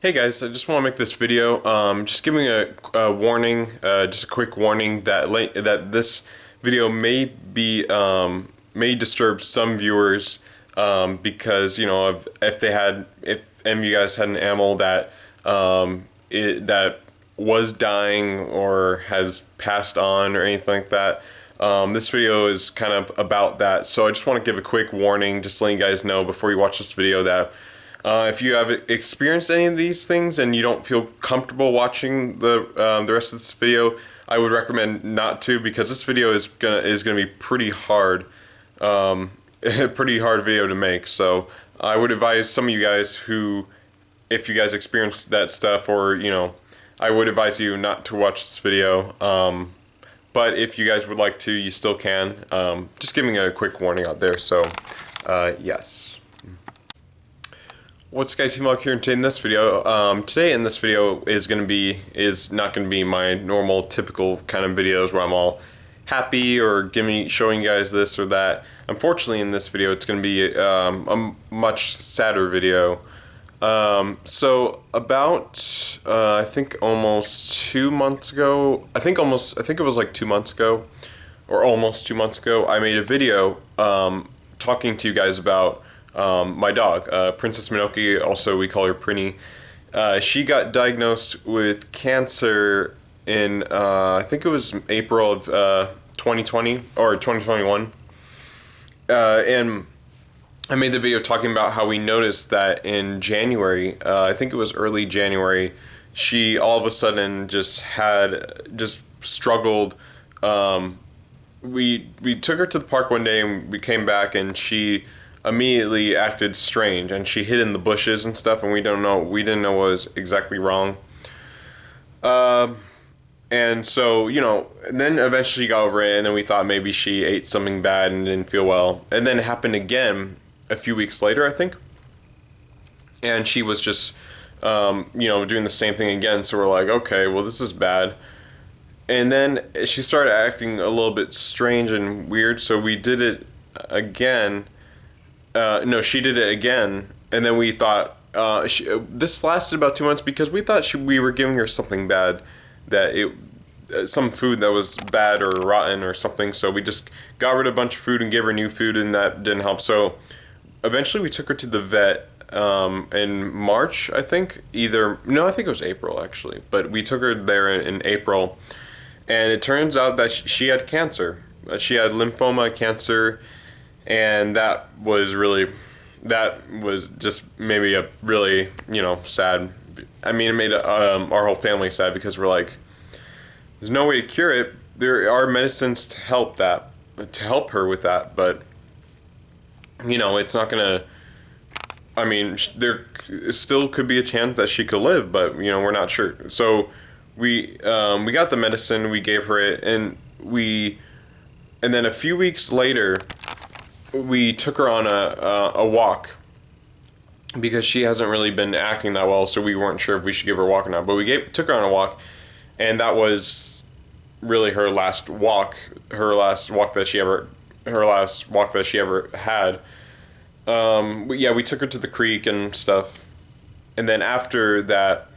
Hey guys, I just want to make this video, just giving a warning, just a quick warning that this video may disturb some viewers, because if any of you guys had an animal that was dying or has passed on or anything like that. This video is kind of about that, so I just want to give a quick warning, just letting you guys know before you watch this video that if you have experienced any of these things and you don't feel comfortable watching the rest of this video, I would recommend not to, because this video is gonna be pretty hard, a pretty hard video to make. So I would advise some of you guys who, if you guys experience that stuff, or I would advise you not to watch this video. But if you guys would like to, you still can. Just giving a quick warning out there. So yes. What's guys, T-Mog here, and today in this video, is not gonna be my normal typical kind of videos where I'm all happy or showing you guys this or that. Unfortunately, in this video, it's gonna be a much sadder video. So about I think almost 2 months ago, I think it was like 2 months ago, or almost 2 months ago, I made a video talking to you guys about my dog, Princess Minoki, also we call her Prini. She got diagnosed with cancer in, I think it was April of 2020 or 2021. And I made the video talking about how we noticed that in January, I think it was early January, she all of a sudden just struggled. We took her to the park one day and we came back and she immediately acted strange, and she hid in the bushes and stuff, and we didn't know what was exactly wrong. And so, and then eventually got over it, and then we thought maybe she ate something bad and didn't feel well. And then it happened again a few weeks later, I think. And she was just, doing the same thing again. So we're like, okay, well, this is bad. And then she started acting a little bit strange and weird, so we did it again. No, she did it again, and then we thought this lasted about 2 months because we thought we were giving her something bad, some food that was bad or rotten or something. So we just got rid of a bunch of food and gave her new food, and that didn't help. So eventually we took her to the vet in March, I think. I think it was April actually, but we took her there in April, and it turns out that she had cancer. She had lymphoma cancer. And that was just maybe a really, sad. I mean, it made our whole family sad, because we're like, there's no way to cure it. There are medicines to help her with that, but it's not gonna. I mean, there still could be a chance that she could live, but we're not sure. So we got the medicine, we gave her it, and then a few weeks later, we took her on a walk, because she hasn't really been acting that well, so we weren't sure if we should give her a walk or not. But took her on a walk, and that was really her last walk that she ever had. We took her to the creek and stuff, and then after that,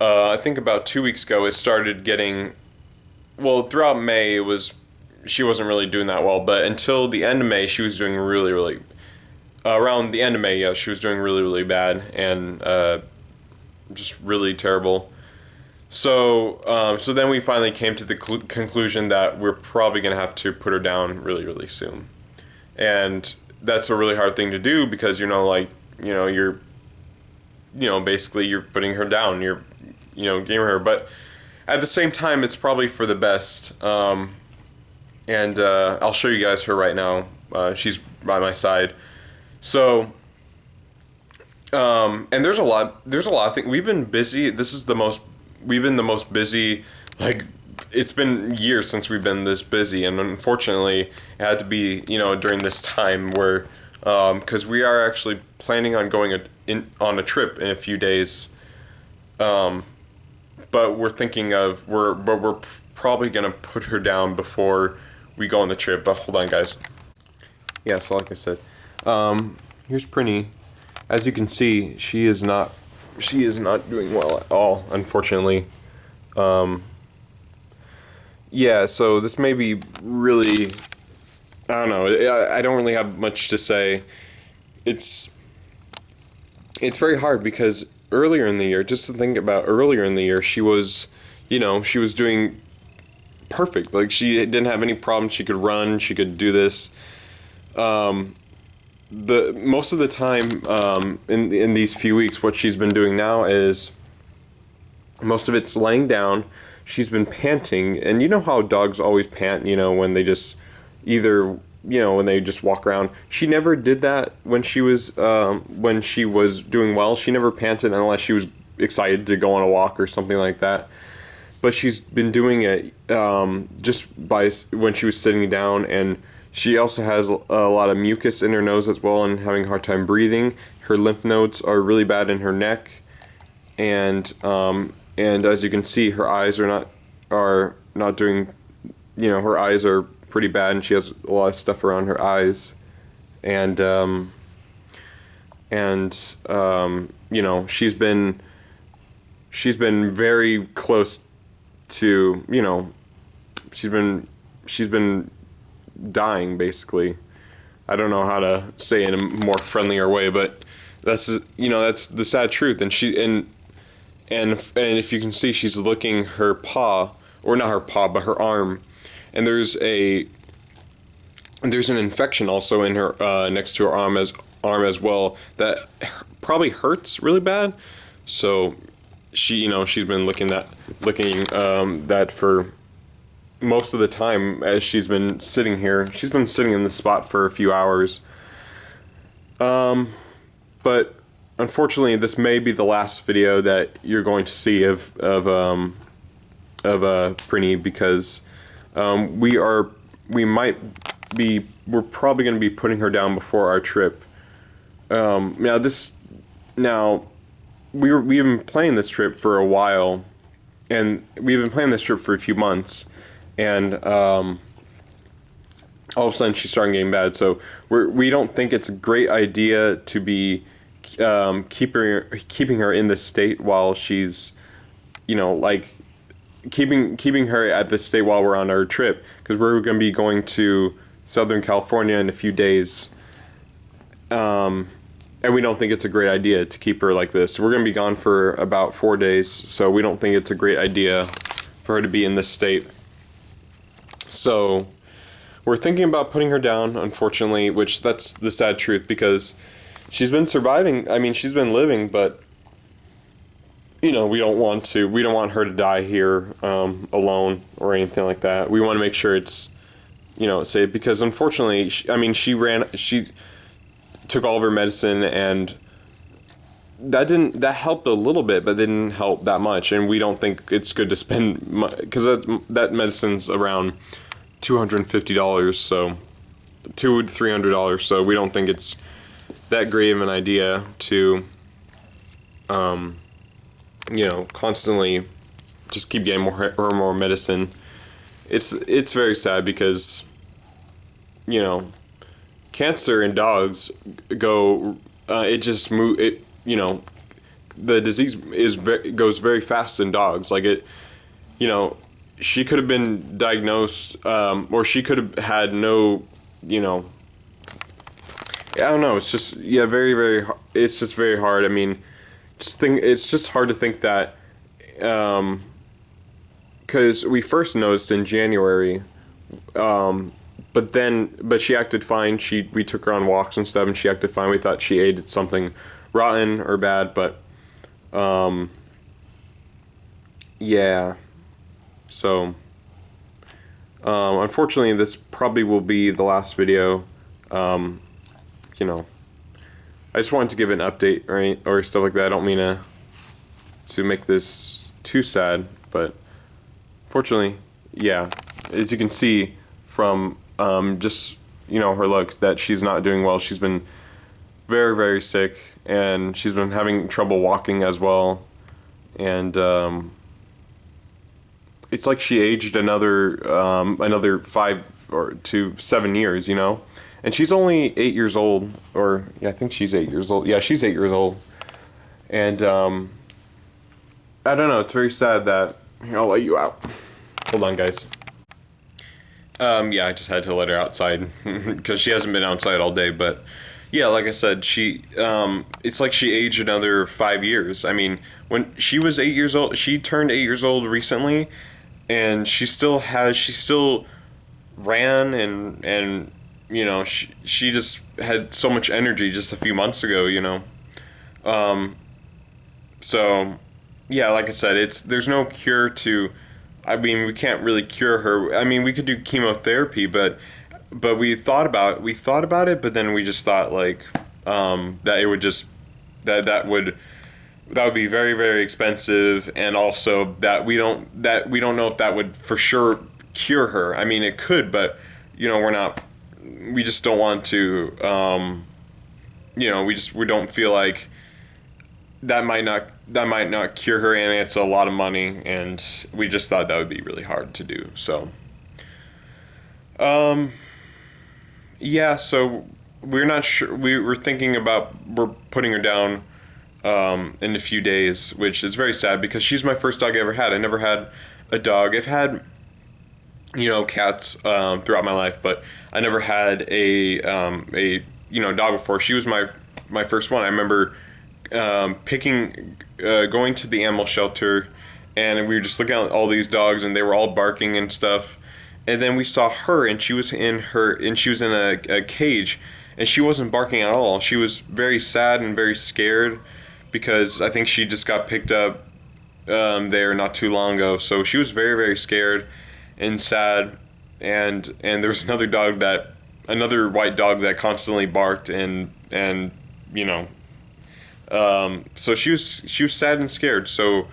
I think about 2 weeks ago, it started getting, well, throughout May she wasn't really doing that well, but until the end of May, she was doing really, really, around the end of May, yeah, she was doing really, really bad, and just really terrible. So then we finally came to the conclusion that we're probably going to have to put her down really, really soon. And that's a really hard thing to do, because, basically you're putting her down, you're giving her, but at the same time, it's probably for the best. And I'll show you guys her right now. She's by my side. So, and there's a lot of things. We've been busy. We've been the most busy, like, it's been years since we've been this busy. And unfortunately, it had to be, during this time where, because we are actually planning on going on a trip in a few days. But we're probably going to put her down before we go on the trip. But hold on, guys. Yeah, so like I said, here's Prini. As you can see, she is not she is not doing well at all, unfortunately. Yeah, so this may be really, I don't know. I don't really have much to say. It's it's very hard because earlier in the year, just to think about earlier in the year, she was, she was doing perfect. Like she didn't have any problems. She could run. She could do this. The most of the time, in these few weeks, what she's been doing now is most of it's laying down. She's been panting, and you know how dogs always pant, when they just either, when they just walk around. She never did that when she was doing well. She never panted unless she was excited to go on a walk or something like that. But she's been doing it just by when she was sitting down, and she also has a lot of mucus in her nose as well, and having a hard time breathing. Her lymph nodes are really bad in her neck, and as you can see, her eyes are not doing. Her eyes are pretty bad, and she has a lot of stuff around her eyes, and she's been very close to, she's been dying basically. I don't know how to say it in a more friendlier way, but that's the sad truth. And and if you can see, she's licking her paw, or not her paw, but her arm, and there's an infection also in her next to her arm as well that probably hurts really bad. So she's been licking that for most of the time as she's been sitting here. She's been sitting in this spot for a few hours. But unfortunately, this may be the last video that you're going to see of Prini, because we're probably going to be putting her down before our trip. Now we've been planning this trip for a while, and we've been planning this trip for a few months, and all of a sudden she's starting getting bad. So we don't think it's a great idea to be keeping her in this state while she's, keeping her at this state while we're on our trip, because we're going to be going to Southern California in a few days. And we don't think it's a great idea to keep her like this. We're going to be gone for about 4 days, so we don't think it's a great idea for her to be in this state. So we're thinking about putting her down, unfortunately, which that's the sad truth, because she's been surviving. I mean, she's been living, but we don't want her to die here alone or anything like that. We want to make sure it's safe, because unfortunately, she took all of her medicine, and that helped a little bit, but didn't help that much. And we don't think it's good to spend, because that medicine's around $250, so $200-300. So we don't think it's that great of an idea to constantly just keep getting more medicine. It's very sad, because cancer in dogs the disease goes very fast in dogs. Like she could have been diagnosed, or she could have had no, I don't know. It's just, very, very, it's just very hard. I mean, it's just hard to think that, because we first noticed in January, but she acted fine. We took her on walks and stuff, and she acted fine. We thought she ate something rotten or bad, but yeah. So unfortunately, this probably will be the last video. I just wanted to give an update or stuff like that. I don't mean to make this too sad, but fortunately, yeah, as you can see from just her look, that she's not doing well. She's been very, very sick, and she's been having trouble walking as well, and it's like she aged another 5 to 7 years, and she's only 8 years old, or yeah, I think she's 8 years old. Yeah, she's 8 years old, And I don't know, it's very sad that, I'll let you out. Hold on, guys. Yeah, I just had to let her outside because she hasn't been outside all day. But yeah, like I said, it's like she aged another 5 years. I mean, when she was 8 years old, she turned 8 years old recently, and she still ran and she just had so much energy just a few months ago. So yeah, like I said, there's no cure to. I mean, we can't really cure her. I mean, we could do chemotherapy, but we thought about it, but then we just thought like that it would just that would be very, very expensive, and also that we don't know if that would for sure cure her. I mean, it could, but we just don't want to. We don't feel like that might not cure her, and it's a lot of money, and we just thought that would be really hard to do. So yeah, so we're not sure. We're thinking about we're putting her down in a few days, which is very sad because she's my first dog I ever had. I never had a dog. I've had cats throughout my life, but I never had a dog before. She was my first one. I remember going to the animal shelter, and we were just looking at all these dogs, and they were all barking and stuff. And then we saw her, and she was in a cage, and she wasn't barking at all. She was very sad and very scared because I think she just got picked up there not too long ago. So she was very, very scared and sad. And there was another white dog that constantly barked and so she was sad and scared. So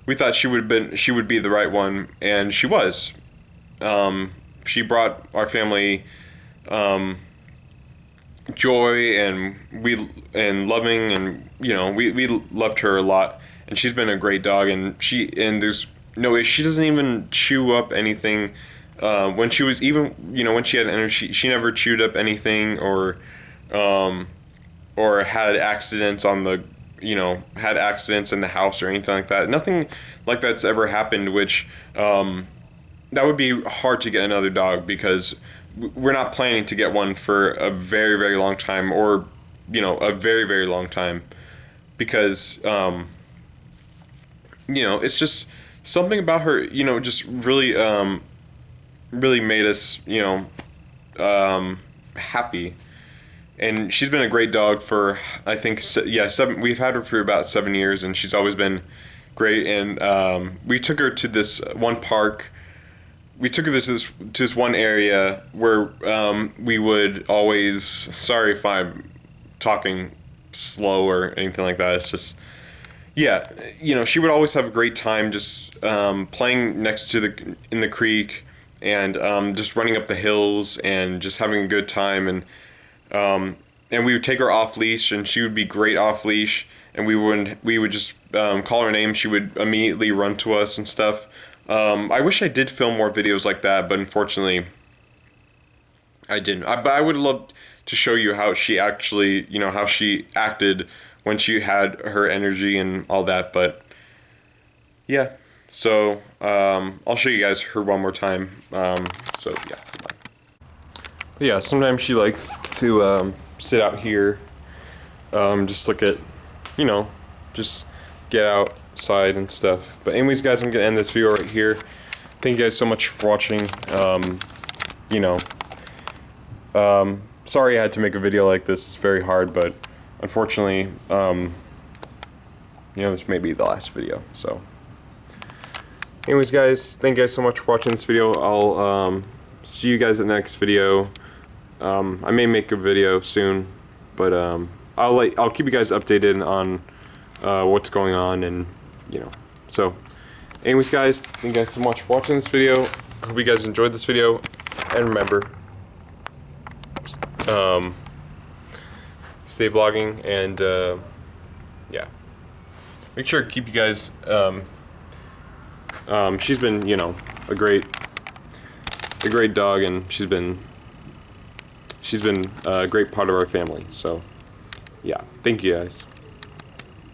we thought she would be the right one, and she was. She brought our family joy and loving, and we loved her a lot, and she's been a great dog, and there's no way she doesn't even chew up anything. When she was when she had energy, she never chewed up anything or had accidents had accidents in the house or anything like that. Nothing like that's ever happened, which that would be hard to get another dog because we're not planning to get one for a very, very long time, or a very, very long time, because it's just something about her just really really made us happy. And she's been a great dog for, I think, seven. We've had her for about 7 years, and she's always been great. And we took her to this one park. We took her to this one area where we would always. Sorry if I'm talking slow or anything like that. It's just, yeah, she would always have a great time just playing next to in the creek, and just running up the hills and just having a good time. And we would take her off leash, and she would be great off leash, and we would just call her name. She would immediately run to us and stuff. I wish I did film more videos like that, but unfortunately I didn't. But I would love to show you how she actually, how she acted when she had her energy and all that. But yeah, so I'll show you guys her one more time. So yeah, come on. Yeah, sometimes she likes to sit out here, just look at, just get outside and stuff. But anyways, guys, I'm gonna end this video right here. Thank you guys so much for watching. Sorry I had to make a video like this. It's very hard, but unfortunately, this may be the last video. So anyways, guys, thank you guys so much for watching this video. I'll see you guys in the next video. I may make a video soon, but I'll keep you guys updated on what's going on, and so anyways, guys, thank you guys so much for watching this video. I hope you guys enjoyed this video, and remember, stay vlogging, and yeah, make sure to keep you guys she's been a great dog, and she's been a great part of our family. So yeah, thank you guys.